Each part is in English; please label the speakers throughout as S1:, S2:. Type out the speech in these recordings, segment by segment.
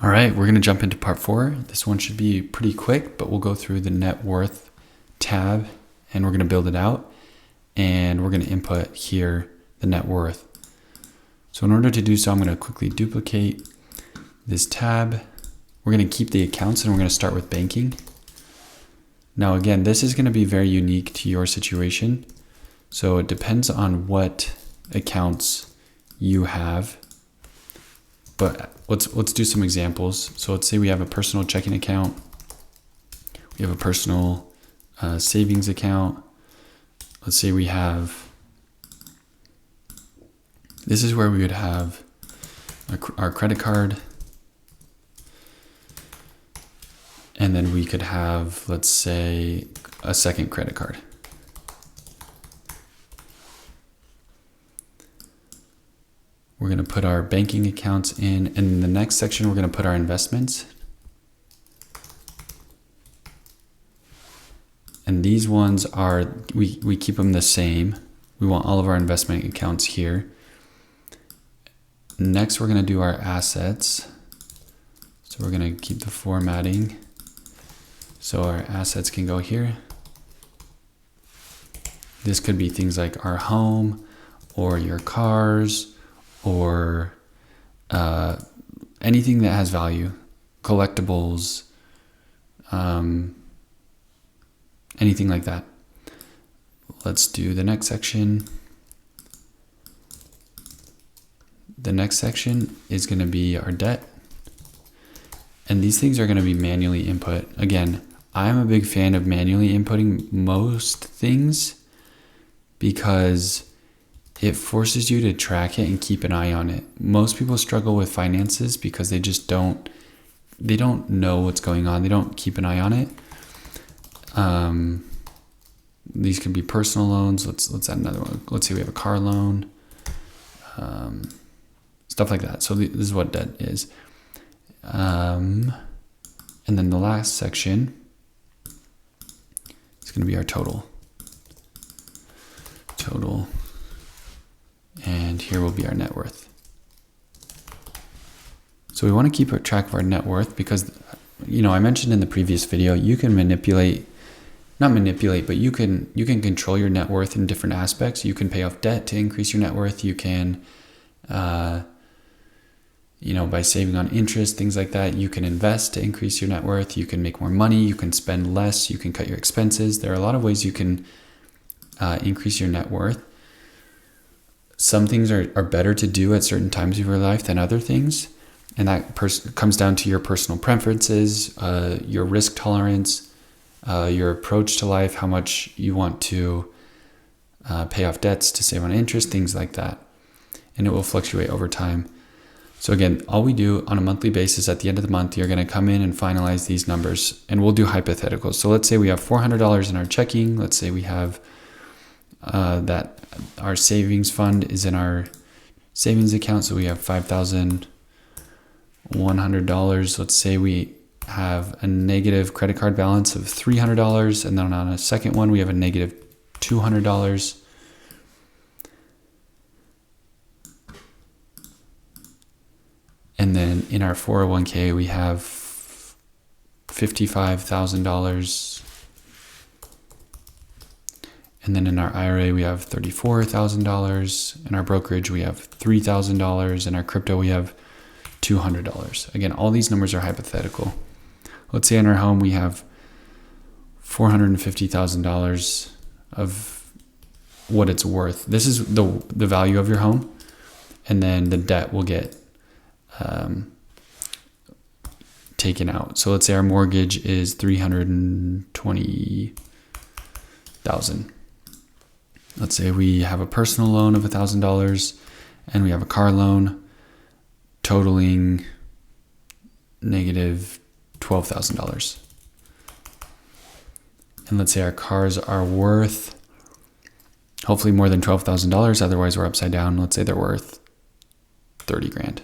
S1: All right, we're going to jump into part 4. This one should be pretty quick, but we'll go through the net worth tab and we're going to build it out, and we're going to input here the net worth. So in order to do so, I'm going to quickly duplicate this tab. We're going to keep the accounts and we're going to start with banking. Now again, this is going to be very unique to your situation. So it depends on what accounts you have. But let's do some examples. So let's say we have a personal checking account. We have a personal savings account. Let's say we have, this is where we would have our credit card. And then we could have, let's say, a second credit card. We're going to put our banking accounts in, and in the next section, we're going to put our investments. And these ones are, we keep them the same. We want all of our investment accounts here. Next, we're going to do our assets. So we're going to keep the formatting. So our assets can go here. This could be things like our home or your cars or anything that has value, collectibles, anything like that. Let's do the next section. The next section is going to be our debt. And these things are going to be manually input. Again, I'm a big fan of manually inputting most things because it forces you to track it and keep an eye on it. Most people struggle with finances because they just don't know what's going on. They don't keep an eye on it. These could be personal loans. Let's add another one. Let's say we have a car loan, stuff like that. So this is what debt is. And then the last section is going to be our total. And here will be our net worth. So we want to keep a track of our net worth because, I mentioned in the previous video, you can but you can control your net worth in different aspects. You can pay off debt to increase your net worth. You can, by saving on interest, things like that. You can invest to increase your net worth. You can make more money. You can spend less. You can cut your expenses. There are a lot of ways you can increase your net worth. Some things are better to do at certain times of your life than other things. And that comes down to your personal preferences, your risk tolerance, your approach to life, how much you want to pay off debts to save on interest, things like that. And it will fluctuate over time. So again, all we do on a monthly basis, at the end of the month, you're going to come in and finalize these numbers, and we'll do hypotheticals. So let's say we have $400 in our checking. Let's say we have that our savings fund is in our savings account. So we have $5,100. Let's say we have a negative credit card balance of $300. And then on a second one, we have a negative $200. And then in our 401k, we have $55,000. And then in our IRA, we have $34,000. In our brokerage, we have $3,000. In our crypto, we have $200. Again, all these numbers are hypothetical. Let's say in our home, we have $450,000 of what it's worth. This is the value of your home. And then the debt will get taken out. So let's say our mortgage is $320,000. Let's say we have a personal loan of $1,000 and we have a car loan totaling negative $12,000. And let's say our cars are worth hopefully more than $12,000. Otherwise we're upside down. Let's say they're worth 30 grand.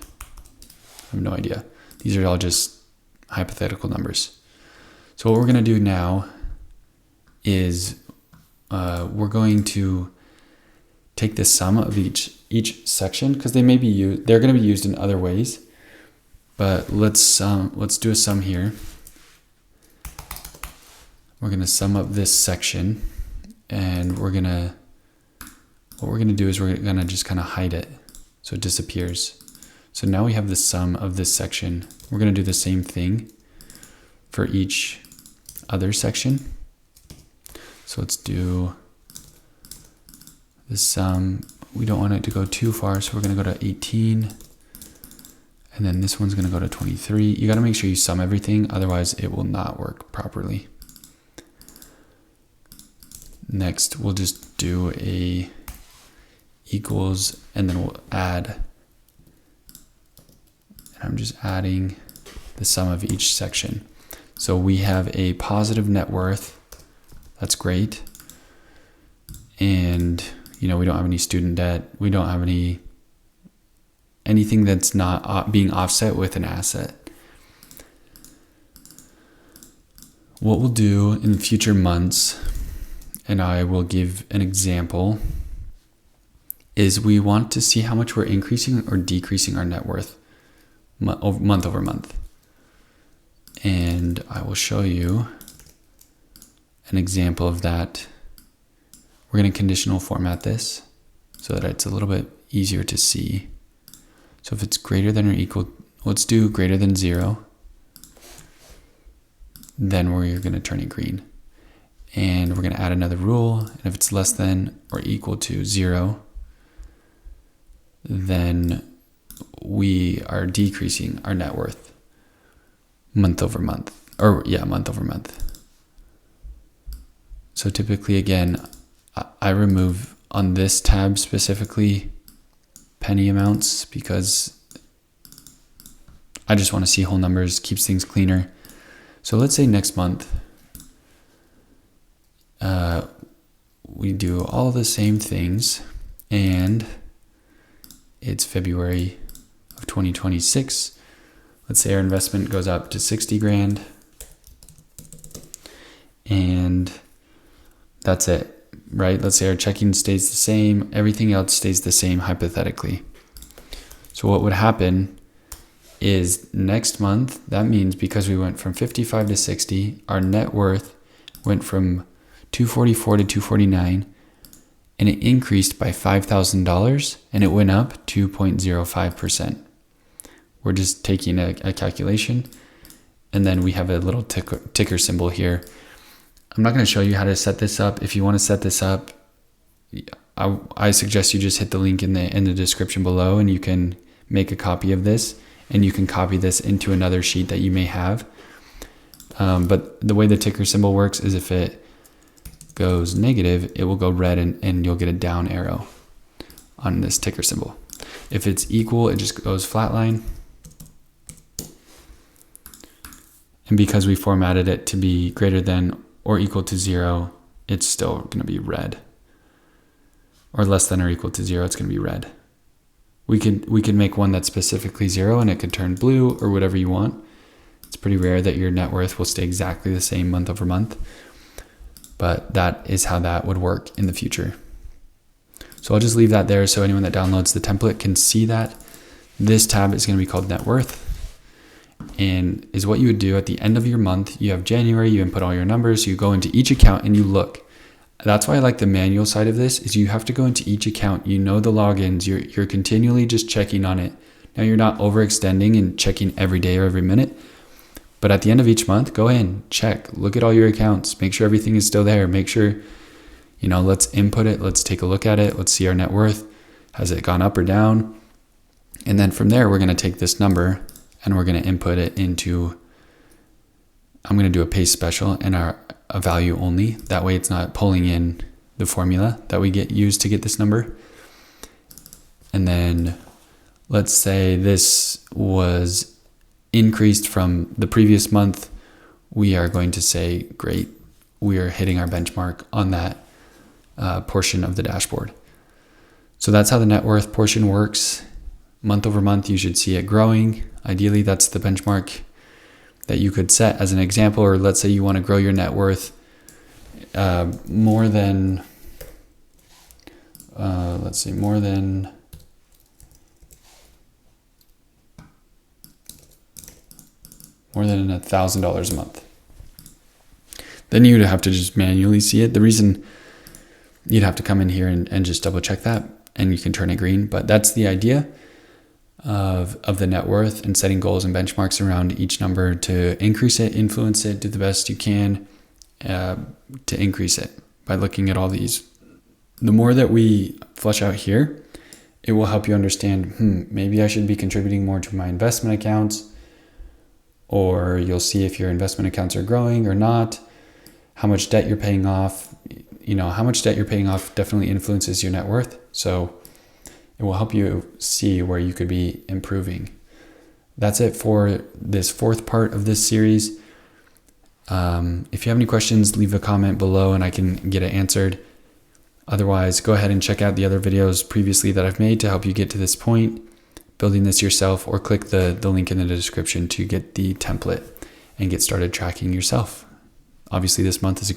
S1: I have no idea. These are all just hypothetical numbers. So what we're going to do now is we're going to take the sum of each section, because they're going to be used in other ways. But let's do a sum here. We're going to sum up this section, and what we're going to do is we're going to just kind of hide it so it disappears. So now we have the sum of this section. We're going to do the same thing for each other section. So let's do the sum. We don't want it to go too far, so we're going to go to 18. And then this one's going to go to 23. You got to make sure you sum everything, otherwise it will not work properly. Next, we'll just do a equals, and then we'll add. And I'm just adding the sum of each section. So we have a positive net worth. That's great. And, we don't have any student debt. We don't have anything that's not being offset with an asset. What we'll do in future months, and I will give an example, is we want to see how much we're increasing or decreasing our net worth month over month. And I will show you an example of that. We're going to conditional format this so that it's a little bit easier to see. So if it's greater than or equal, let's do greater than 0. Then we're going to turn it green. And we're going to add another rule. And if it's less than or equal to 0, then we are decreasing our net worth month over month. Month over month. So typically, again, I remove on this tab specifically penny amounts because I just want to see whole numbers, keeps things cleaner. So let's say next month we do all the same things, and it's February of 2026. Let's say our investment goes up to 60 grand, and that's it. Right? Let's say our checking stays the same. Everything else stays the same hypothetically. So what would happen is next month, that means because we went from 55 to 60, our net worth went from 244 to 249, and it increased by $5,000, and it went up 2.05%. We're just taking a calculation, and then we have a little ticker symbol here. I'm not going to show you how to set this up. If you want to set this up, I suggest you just hit the link in the description below, and you can make a copy of this, and you can copy this into another sheet that you may have. But the way the ticker symbol works is if it goes negative, it will go red, and you'll get a down arrow on this ticker symbol. If it's equal, it just goes flatline. And because we formatted it to be greater than or equal to 0, it's still going to be red. Or less than or equal to 0, it's going to be red. We could make one that's specifically 0, and it could turn blue or whatever you want. It's pretty rare that your net worth will stay exactly the same month over month, but that is how that would work in the future. So I'll just leave that there so anyone that downloads the template can see that. This tab is going to be called net worth, and is what you would do at the end of your month. You have January, you input all your numbers, you go into each account and you look. That's why I like the manual side of this, is you have to go into each account, the logins, you're continually just checking on it. Now you're not overextending and checking every day or every minute, but at the end of each month, go in, check, look at all your accounts, make sure everything is still there, make sure, let's input it, let's take a look at it, let's see our net worth, has it gone up or down? And then from there, we're going to take this number and we're going to input it into, I'm going to do a paste special and a value only. That way it's not pulling in the formula that we used to get this number. And then let's say this was increased from the previous month. We are going to say, great, we are hitting our benchmark on that portion of the dashboard. So that's how the net worth portion works. Month over month, you should see it growing. Ideally, that's the benchmark that you could set as an example. Or let's say you want to grow your net worth more than more than $1,000 a month. Then you'd have to just manually see it. The reason you'd have to come in here and just double check that, and you can turn it green. But that's the idea of the net worth, and setting goals and benchmarks around each number to increase it, influence it, do the best you can to increase it by looking at all these. The more that we flesh out here, it will help you understand, maybe I should be contributing more to my investment accounts, or you'll see if your investment accounts are growing or not, how much debt you're paying off. How much debt you're paying off definitely influences your net worth. So it will help you see where you could be improving. That's it for this fourth part of this series. If you have any questions, leave a comment below and I can get it answered. Otherwise, go ahead and check out the other videos previously that I've made to help you get to this point, building this yourself, or click the link in the description to get the template and get started tracking yourself. Obviously, this month is a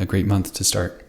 S1: great month to start.